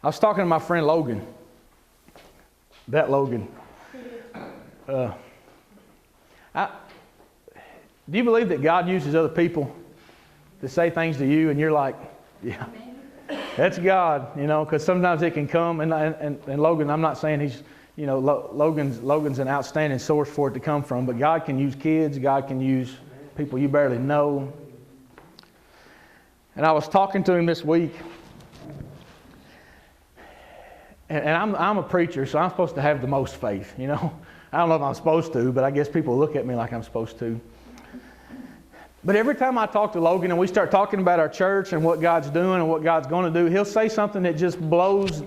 I was talking to my friend Logan. That Logan. Do you believe that God uses other people to say things to you and you're like, yeah, that's God, you know, because sometimes it can come. And Logan, I'm not saying he's, you know, Logan's an outstanding source for it to come from, but God can use kids, God can use people you barely know. And I was talking to him this week, and I'm a preacher, so I'm supposed to have the most faith, you know. I don't know if I'm supposed to, but I guess people look at me like I'm supposed to. But every time I talk to Logan and we start talking about our church and what God's doing and what God's going to do, he'll say something that just blows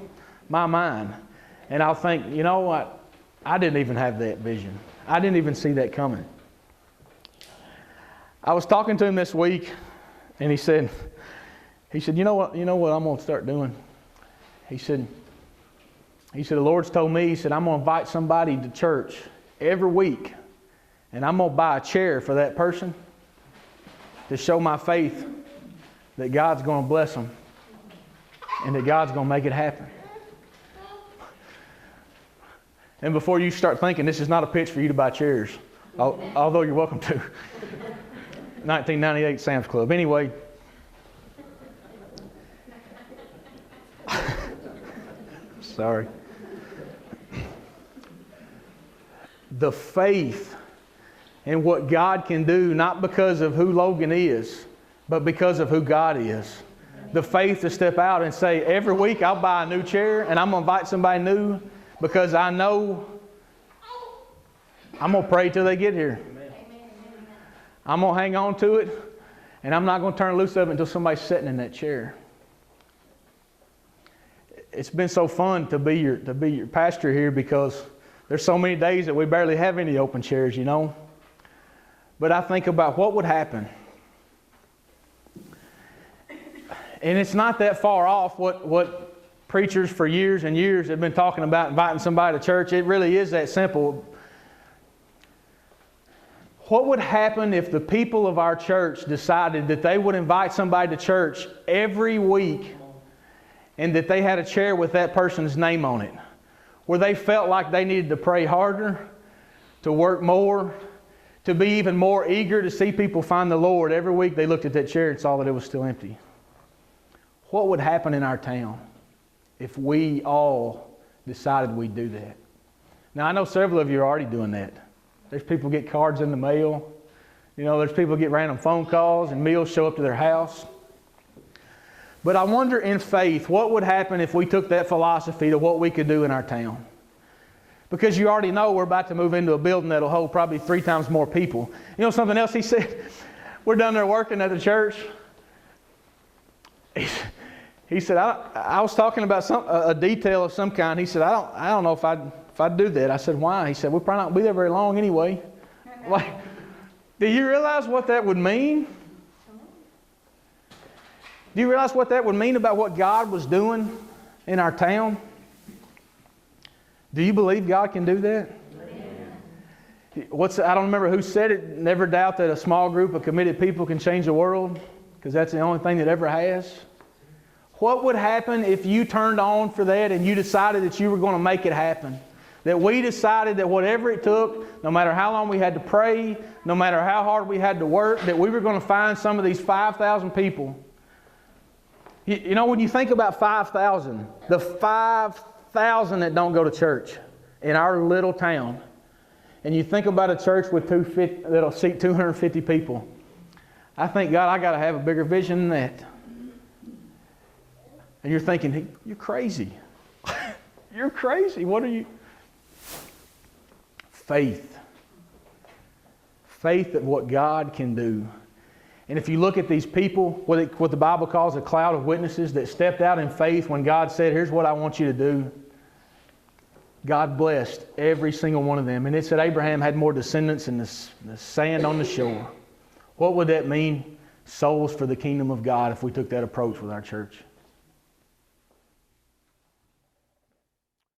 my mind. And I'll think, you know what? I didn't even have that vision. I didn't even see that coming. I was talking to him this week, and he said, you know what I'm going to start doing? He said, the Lord's told me, he said, I'm going to invite somebody to church every week, and I'm going to buy a chair for that person to show my faith that God's going to bless them and that God's going to make it happen. And before you start thinking, this is not a pitch for you to buy chairs, although you're welcome to. 1998 Sam's Club. Anyway, sorry. The faith in what God can do, not because of who Logan is, but because of who God is. The faith to step out and say, every week I'll buy a new chair and I'm going to invite somebody new because I know I'm going to pray till they get here. I'm going to hang on to it and I'm not going to turn loose of it until somebody's sitting in that chair. It's been so fun to be your pastor here because there's so many days that we barely have any open chairs, you know. But I think about what would happen. And it's not that far off what preachers for years and years have been talking about inviting somebody to church. It really is that simple. What would happen if the people of our church decided that they would invite somebody to church every week and that they had a chair with that person's name on it, where they felt like they needed to pray harder, to work more, to be even more eager to see people find the Lord? Every week they looked at that chair and saw that it was still empty. What would happen in our town if we all decided we'd do that? Now, I know several of you are already doing that. There's people get cards in the mail. You know, there's people get random phone calls and meals show up to their house. But I wonder in faith, what would happen if we took that philosophy to what we could do in our town? Because you already know we're about to move into a building that'll hold probably 3 times more people. You know something else he said? We're down there working at the church. He said, I was talking about a detail of some kind. He said, I don't know if I'd do that. I said, why? He said, we'll probably not be there very long anyway. Like, do you realize what that would mean? Do you realize what that would mean about what God was doing in our town? Do you believe God can do that? I don't remember who said it. Never doubt that a small group of committed people can change the world, because that's the only thing that ever has. What would happen if you turned on for that and you decided that you were going to make it happen? That we decided that whatever it took, no matter how long we had to pray, no matter how hard we had to work, that we were going to find some of these 5,000 people. You know, when you think about 5,000, the 5,000 that don't go to church in our little town, and you think about a church with that'll seat 250 people, I think, God, I got to have a bigger vision than that. And you're thinking, hey, you're crazy. You're crazy. What are you? Faith. Faith at what God can do. And if you look at these people, what the Bible calls a cloud of witnesses that stepped out in faith when God said, here's what I want you to do. God blessed every single one of them. And it said Abraham had more descendants than the sand on the shore. What would that mean? Souls for the kingdom of God if we took that approach with our church.